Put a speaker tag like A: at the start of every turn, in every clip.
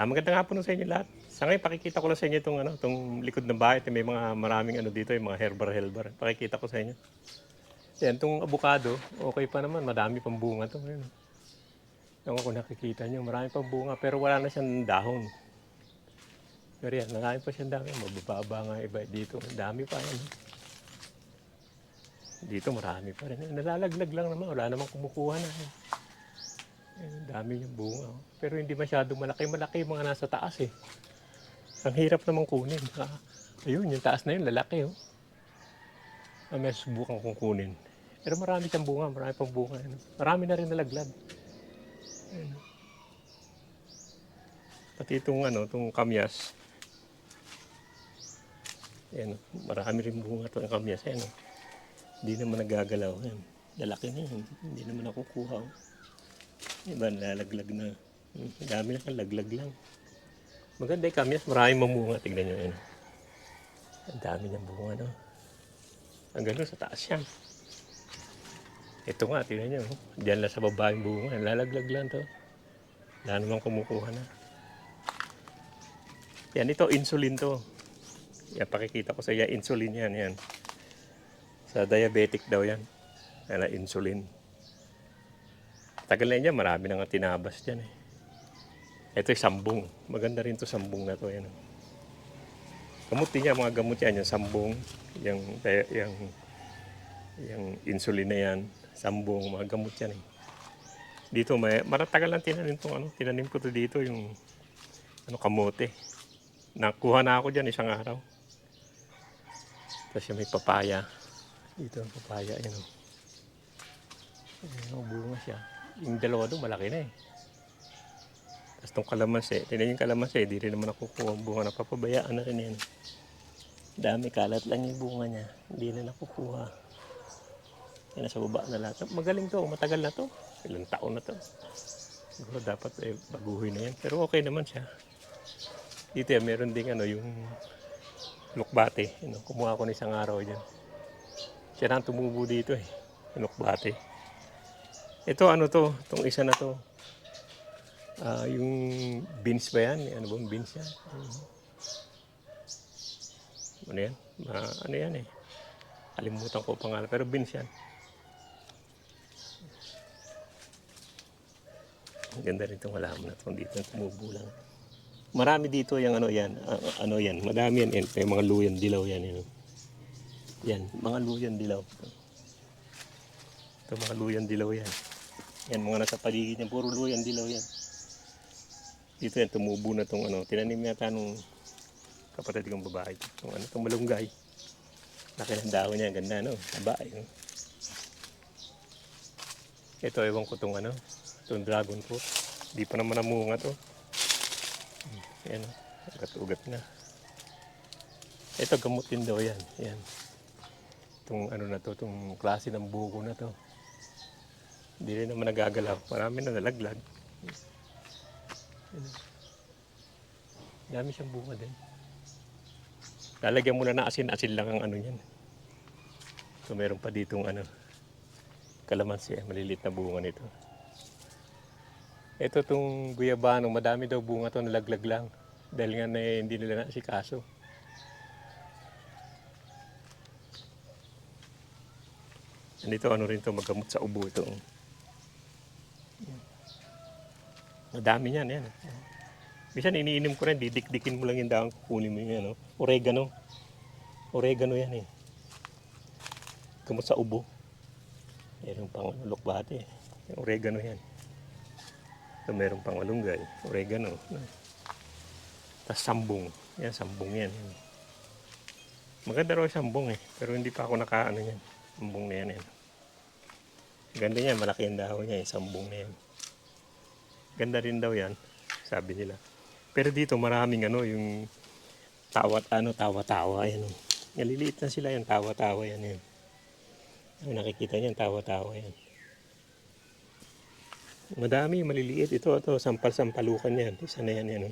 A: Magandang hapon sa inyo lahat. Sa ngayon pakikita ko lang sa inyo itong itong likod ng bahay. May mga maraming dito, yung mga herbar. Pakikita ko sa inyo. Yan, itong avocado, okay pa naman, madami pang bunga 'to ngayon. Ewan ko kung nakikita nyo, marami pang bunga pero wala na siyang dahon. Pero yan, marami pa siyang dahon. Mabababa nga iba dito. Dami pa yan. Dito marami pa rin. Nalalaglag lang naman, wala namang kumukuha na. Ang dami yung bunga. Pero hindi masyadong malaki. Malaki yung mga nasa taas eh. Ang hirap naman kunin. Ayun, yung taas na yun, lalaki oh. May subukan kong kunin. Pero marami siyang bunga, marami pang bunga. Marami na rin nalaglag. Ayun. Pati itong kamyas. Ayan, marami rin bunga itong kamyas. Ayan, hindi naman nagagalaw. Ayan, lalaki na yun. Hindi naman nakukuha. Iba, nalalaglag na. Dami na laglag lang. Maganda yung kamyas, maraming mamunga. Tignan nyo yun. Ang dami niyang bunga, no? Ang gano'n sa taas yan. Ito nga, tignan nyo. Diyan lang sa baba yung bunga. Lalaglag lang to. Wala namang kumukuha na. Yan, ito, insulin to. Yan, pakikita ko sa iya, insulin yan. Yan. Sa diabetic daw yan. Yan, insulin. Tagal na yan, marami nang tinabas dyan eh. Ito yung sambong. Maganda rin to sambong na to. Yan. Gamot din yan, mga gamot yan. Yung sambong, yung insulin na yan, sambong, mga gamot yan eh. Dito, maratagal lang tinanim tong tinanim ko to dito, yung kamote. Nakuha na ako dyan isang araw. Tapos yung may papaya. Dito ang papaya, yun o. Ayun, bunga siya. Yung dalawa doon, malaki na eh. Tapos itong kalamansi, tingnan yung kalamansi, di rin naman nakukuha ang bunga, napapabayaan na rin yan. Dami, kalat lang yung bunga niya, hindi na nakukuha. Yan, nasa baba na lahat. Magaling to, matagal na to. Ilang taon na to. Siguro dapat baguhin na yan. Pero okay naman siya. Dito yan, meron ding yung lukbate. Kumuha ko na isang araw dyan. Siya na tumubo dito eh. Yung lukbate. Ito to, itong isa na to. Yung beans ba yan? Ano bang beans yan? Ano yan? Ano yan eh? Kalimutan ko pangalan. Pero beans yan. Ang ganda rin itong halaman na itong dito. Tumubo lang. Marami dito yung yan. Madami yan. May mga luyan dilaw yan. Yan. Mga luyan dilaw. Ito mga luyan dilaw yan. Yan mga nasa paligid yan. Puro luyan dilaw yan. Dito yan, tumubo na itong tinanim yata nung kapatid kong babae. Itong malunggay. Laki ng dahon niya, ganda babae. Ito, ewan ko itong itong dragon fruit. Di pa naman namunga to. Yan, ugat-ugat na. Ito, gamutin daw yan. Yan. Itong na to, itong klase ng buko na to. Hindi rin naman nagagalaw. Marami na nalaglag. Dami siyang bunga din. Lalagyan muna na asin lang ang yan. So meron pa ditong kalamansi, maliliit na bunga nito. Ito tong guyabano, madami daw bunga to, nalaglag lang. Dahil nga hindi nila naasikaso. Dito rin to, magamot sa ubo ito. Madami niyan, yan. Bisan iniinom ko rin, didikdikin mo lang yung dahon, kukunin mo yung oregano. Oregano yan eh. Gamot sa ubo. Meron pang lukbate. Yung oregano yan. So, meron pang malunggay, oregano. Tapos sambong. Yan, sambong yan. Maganda raw sambong eh. Pero hindi pa ako yan. Sambong na yan. Ganda niyan, malaki ang dahon niya eh. Sambong na yan. Ganda rin daw yan, sabi nila. Pero dito maraming yung tawa-tawa yan. Naliliit na sila yung tawa-tawa yan. Nakikita niyan, tawa-tawa yan. Madami, maliliit. Ito, sampal-sampalukan yan. Isa na yan.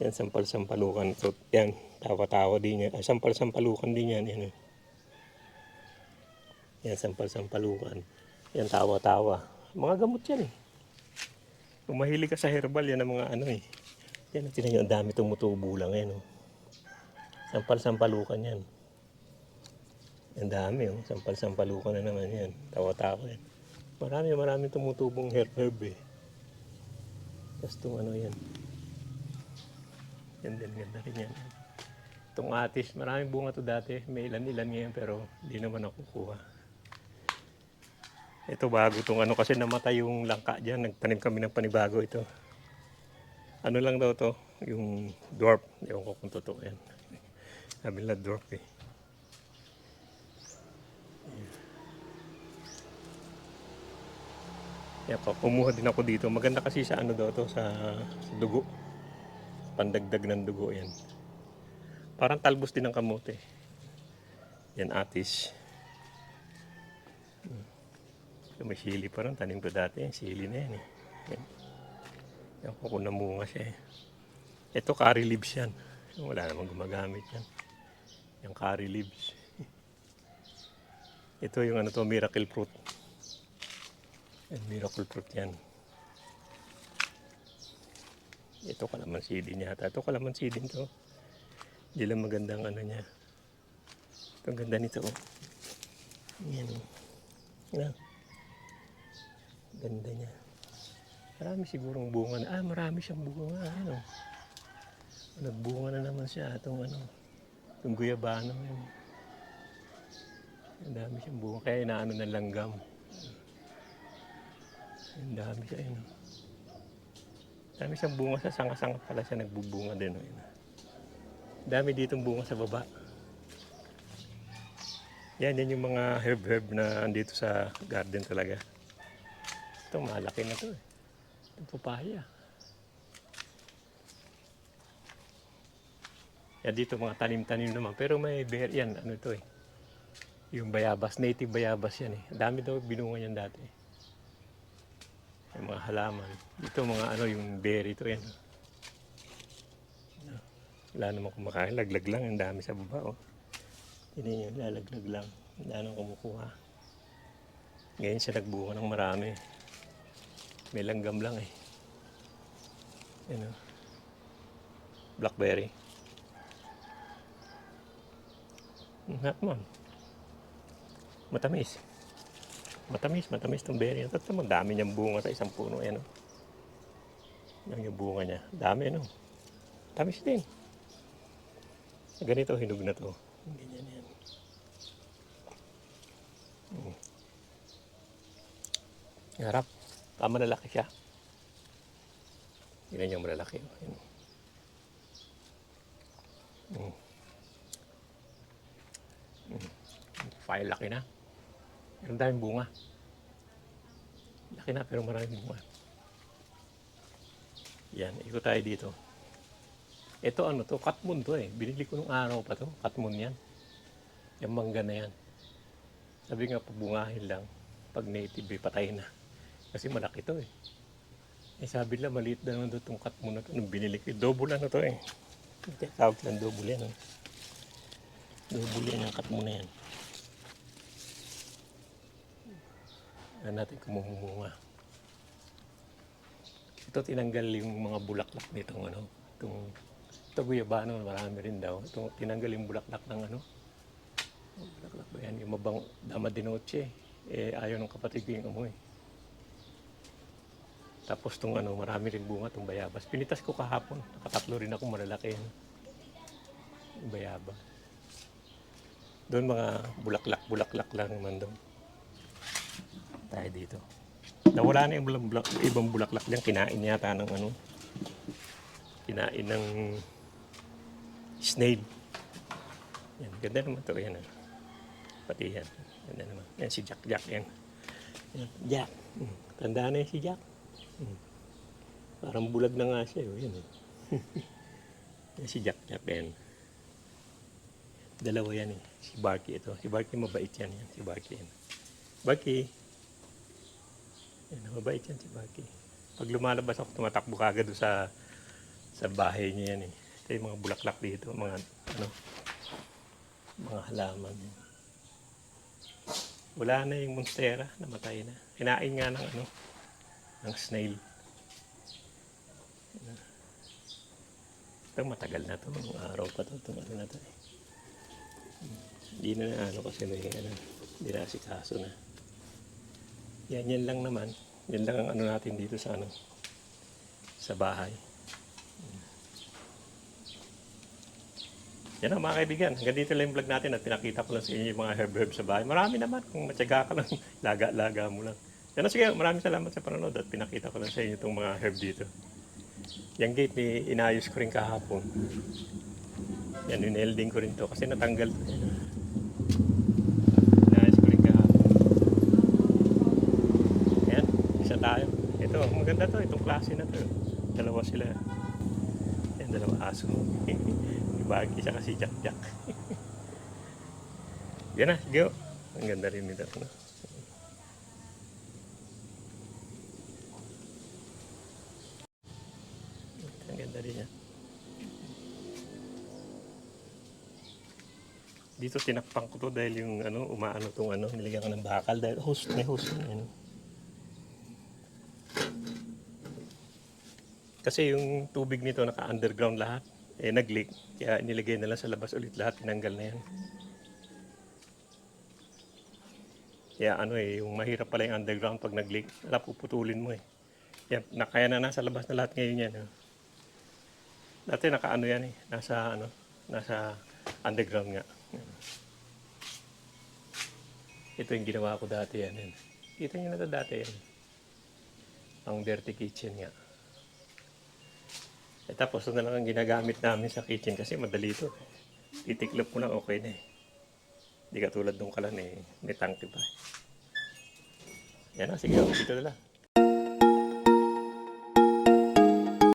A: Yan, sampal-sampalukan. So, yan, tawa-tawa din yan. Sampal-sampalukan din yan. Yan, sampal-sampalukan. Yan, tawa-tawa. Mga gamot yan eh. Kung mahilig ka sa herbal, yan ang mga ano eh. Yan, tinan nyo, ang dami tumutubo lang yan. Oh. Sampal-sampalukan yan. Ang dami, oh. Sampal-sampalukan na naman yan. Tawa-tawa yan. Marami tumutubong herb eh. Tapos itong ano yan. Yan din, ganda rin yan. Itong atis, maraming bunga to dati. May ilan-ilan ngayon pero hindi naman nakukuha. Ito bago itong ano kasi namatay yung langka dyan. Nagtanim kami ng panibago ito. Ano lang daw to? Yung dwarf. Ewan ko kung totoo yan. Sabi nila dwarf eh. Kaya kumuha din ako dito. Maganda kasi sa ano daw to, sa dugo. Pandagdag ng dugo yan. Parang talbos din ng kamote. Yan atis. May sili pa rin. Tanim ko dati. Sili na yan eh. Yan. Yan ko kung namunga siya eh. Ito curry leaves yan. Wala namang gumagamit yan. Yung curry leaves. Ito yung ano to, miracle fruit. Yan, miracle fruit yan. Ito kalamansi din yata. Ito kalamansi din to. Hindi lang magandang ano niya. Ito ang ganda nito oh. Yan oh. Yan. Ganda niya. Marami sigurong bunga na. Marami siyang bunga. Ano? Nagbunga na naman siya. Itong ano. Itong guyabano. Yan. Ang dami siyang bunga. Kaya inaano ng langgam. Ang dami siya. Yan. Dami siyang bunga sa sanga-sanga pala siya nagbubunga din. Yan. Dami ditong bunga sa baba. Yan yung mga herb na andito sa garden talaga. Ito malaki na to eh. Itong papaya. Yan dito mga tanim-tanim naman. Pero may bear yan. Ano ito eh. Yung bayabas. Native bayabas yan eh. Dami daw binunga yan dati. Yung mga halaman. Dito mga ano yung berry ito yan. Wala namang kumakain. Laglag lang. Ang dami sa baba oh. Hindi nyo. Lalaglag lang. Wala namang kumukuha. Ngayon siya nagbunga ng marami. May langgam lang eh. Yan o. Blackberry. Naman. Matamis. Matamis itong berry. At dami niyang bunga sa isang puno. Yan o. Yan yung bunga niya. Dami ano. Tamis din. Ganito, hinog na to. Ganyan yan. Harap. Malalaki siya. Yan yung malalaki. File laki na. Ang daming bunga. Laki na pero maraming bunga. Yan, ikot tayo dito. Ito ano to, katmun to eh. Binili ko nung araw pa to. Katmun yan. Yung mangga na yan. Sabi nga pabungahin lang. Pag native eh, patay na. Kasi malaki to eh. Sabi nila maliit na naman itong katmun na to. Nung binili ko, double ano to eh. Tawag lang double yan. Oh. Double yan ang katmun na yan. Yan natin kumumunga. Ito tinanggal yung mga bulaklak nitong ano. Ito guyabano, marami rin daw. Ito tinanggal yung bulaklak ng ano. Bulaklak ba yan? Yung mabang dama de noche. Ayaw ng kapatid ko yung amoy. Tapos itong ano, marami rin bunga itong bayabas. Pinitas ko kahapon. Nakatatlo rin ako malalaki yan. Yung bayabas. Doon mga bulaklak lang naman doon. Tayo dito. Nawala na yung ibang bulaklak diyan. Kinain yata ng ano. Kinain ng snail. Yan, ganda naman ito. Yan. Pati yan. Ganda naman. Yan si Jack yan. Yan, Jack. Tandaan na yan si Jack. Parang bulag na nga siya. Yan. Yan si Jack yan. Dalawa yan eh. Si Barky ito. Si Barky mabait yan. Si Barky yan. Barky. Yan, mabait yan si Barky. Pag lumalabas ako, tumatakbo kagad sa bahay niya yan eh. Ito yung mga bulaklak dito. Mga halaman. Wala na yung monstera. Namatay na. Hinain nga ng ng snail. Ito matagal na to. Mga araw pa to. Ito ano na to eh. Hindi na ano kasi may ano. Hindi na asikaso na. Yan lang naman. Yan lang ang ano natin dito sa ano. Sa bahay. Yan ang mga kaibigan. Hanggang dito lang yung vlog natin at pinakita ko lang sa inyo yung mga herb sa bahay. Marami naman kung matyaga ka lang. Laga-laga mo lang. Yan na sige. Maraming salamat sa panonood at pinakita ko lang sa inyo itong mga herb dito. Yung gate ni inayos ko rin kahapon. Yan, inelding ko rin to kasi natanggal to. Inayos ko rin kahapon. Yan, isa tayo. Ito, maganda to. Itong klase na to. Dalawa sila. Yan, dalawa aso. Bagi siya kasi jack-jack. Yan na, sige. Ang ganda rin nito. No? Ang ganda rin yan. Dito tinakpan ko to dahil yung ano, umaano tong ano, nilagyan ko ng bakal dahil may host yun. Ano. Kasi yung tubig nito naka-underground lahat. Eh nag-leak. Kaya nilagay na lang sa labas ulit lahat. Tinanggal na yan. Kaya ano eh, yung mahirap pala yung underground pag nag-leak. Alam, puputulin mo eh. Yan, kaya na nasa labas na lahat ngayon yan. Oh. Dati naka-ano yan eh. Nasa underground nga. Ito yung ginawa ko dati yan. Kita nyo na ito dati yan. Ang dirty kitchen nga. Tapos ito na lang ang ginagamit namin sa kitchen kasi madali ito. Titiklop mo lang okay na eh. Hindi katulad nung kalan eh. May tangke pa. Yan na, sige. Dito na lang.